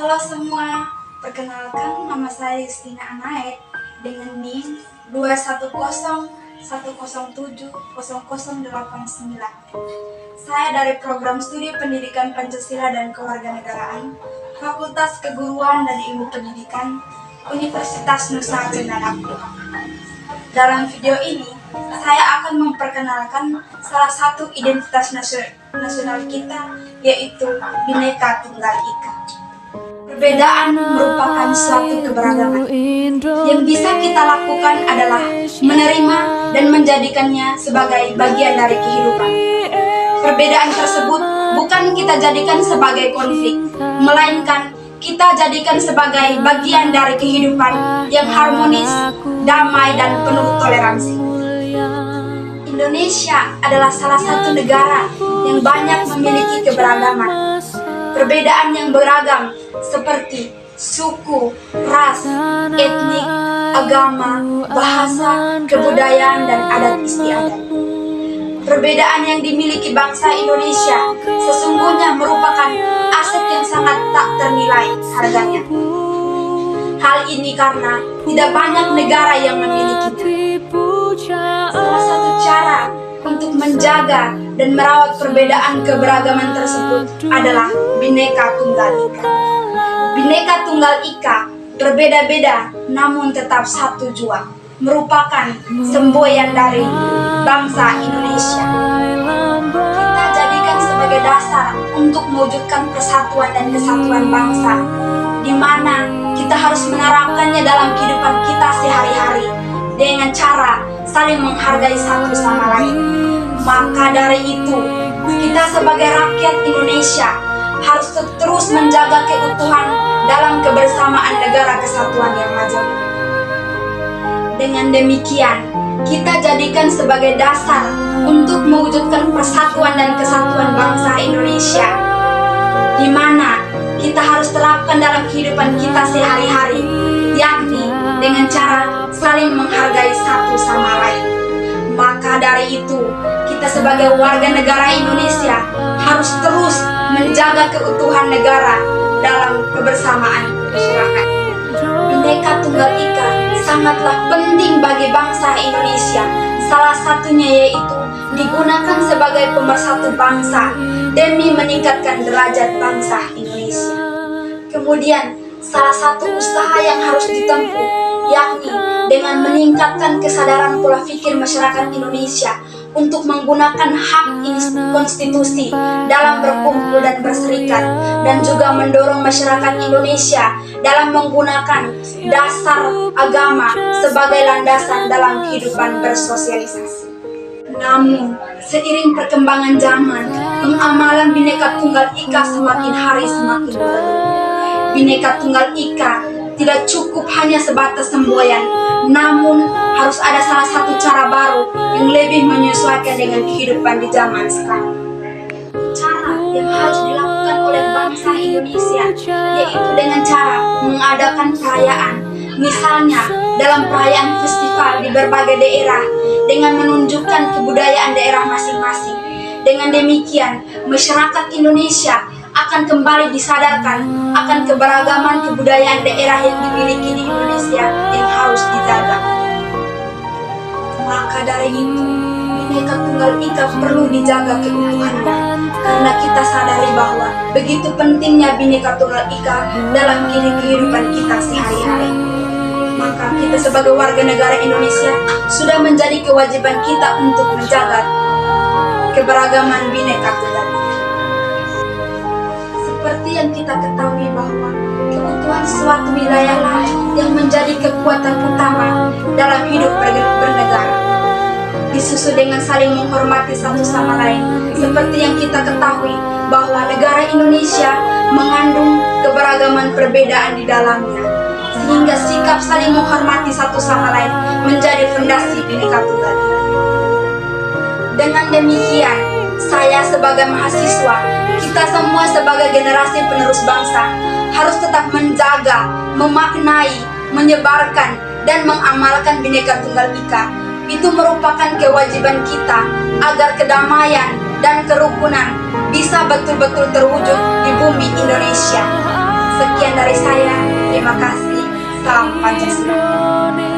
Halo semua, perkenalkan nama saya Justina Anaet dengan NIM 21071070089. Saya dari Program Studi Pendidikan Pancasila dan Kewarganegaraan, Fakultas Keguruan dan Ilmu Pendidikan, Universitas Nusa Cendana. Dalam video ini, saya akan memperkenalkan salah satu identitas nasional kita, yaitu Bhinneka Tunggal Ika. Perbedaan merupakan suatu keberagaman. Yang bisa kita lakukan adalah menerima dan menjadikannya sebagai bagian dari kehidupan. Perbedaan tersebut bukan kita jadikan sebagai konflik, melainkan kita jadikan sebagai bagian dari kehidupan yang harmonis, damai, dan penuh toleransi. Indonesia adalah salah satu negara yang banyak memiliki keberagaman. Perbedaan yang beragam seperti suku, ras, etnik, agama, bahasa, kebudayaan, dan adat istiadat. Perbedaan yang dimiliki bangsa Indonesia sesungguhnya merupakan aset yang sangat tak ternilai harganya. Hal ini karena tidak banyak negara yang memilikinya. Salah satu cara untuk menjaga dan merawat perbedaan keberagaman tersebut adalah Bhinneka Tunggal Ika. Bhinneka Tunggal Ika berbeda-beda namun tetap satu jua, merupakan semboyan dari bangsa Indonesia. Kita jadikan sebagai dasar untuk mewujudkan persatuan dan kesatuan bangsa, di mana kita harus menerapkannya dalam kehidupan kita sehari-hari dengan cara saling menghargai satu sama lain. Maka dari itu, kita sebagai rakyat Indonesia harus terus menjaga keutuhan dalam kebersamaan negara kesatuan yang majemuk. Dengan demikian, kita jadikan sebagai dasar untuk mewujudkan persatuan dan kesatuan bangsa Indonesia, di mana kita harus terapkan dalam kehidupan kita sehari-hari, yakni dengan cara saling menghargai satu sama lain. Maka dari itu, kita sebagai warga negara Indonesia harus terus menjaga keutuhan negara dalam kebersamaan masyarakat. Bhinneka Tunggal Ika sangatlah penting bagi bangsa Indonesia. Salah satunya yaitu digunakan sebagai pemersatu bangsa demi meningkatkan derajat bangsa Indonesia. Kemudian, salah satu usaha yang harus ditempuh yakni dengan meningkatkan kesadaran pola pikir masyarakat Indonesia untuk menggunakan hak konstitusi dalam berkumpul dan berserikat, dan juga mendorong masyarakat Indonesia dalam menggunakan dasar agama sebagai landasan dalam kehidupan bersosialisasi. Namun, seiring perkembangan zaman, pengamalan Bhinneka Tunggal Ika semakin hari semakin berubah. Bhinneka Tunggal Ika tidak cukup hanya sebatas semboyan, namun harus ada salah satu cara baru yang lebih menyesuaikan dengan kehidupan di zaman sekarang. Cara yang harus dilakukan oleh bangsa Indonesia yaitu dengan cara mengadakan perayaan, misalnya dalam perayaan festival di berbagai daerah dengan menunjukkan kebudayaan daerah masing-masing. Dengan demikian, masyarakat Indonesia akan kembali disadarkan akan keberagaman kebudayaan daerah yang dimiliki di Indonesia yang harus dijaga. Maka dari itu, Bhinneka Tunggal Ika perlu dijaga keutuhannya, karena kita sadari bahwa begitu pentingnya Bhinneka Tunggal Ika dalam kehidupan kita sehari-hari. Maka kita sebagai warga negara Indonesia sudah menjadi kewajiban kita untuk menjaga keberagaman Bhinneka Tunggal Ika. Seperti yang kita ketahui bahwa keutuhan suatu wilayah yang menjadi kekuatan utama dalam hidup bernegara, disusul dengan saling menghormati satu sama lain. Seperti yang kita ketahui bahwa negara Indonesia mengandung keberagaman perbedaan di dalamnya, sehingga sikap saling menghormati satu sama lain menjadi fondasi Bhinneka Tunggal Ika. Dengan demikian, saya sebagai mahasiswa, kita semua sebagai generasi penerus bangsa harus tetap menjaga, memaknai, menyebarkan, dan mengamalkan Bhinneka Tunggal Ika. Itu merupakan kewajiban kita agar kedamaian dan kerukunan bisa betul-betul terwujud di bumi Indonesia. Sekian dari saya. Terima kasih. Salam Pancasila.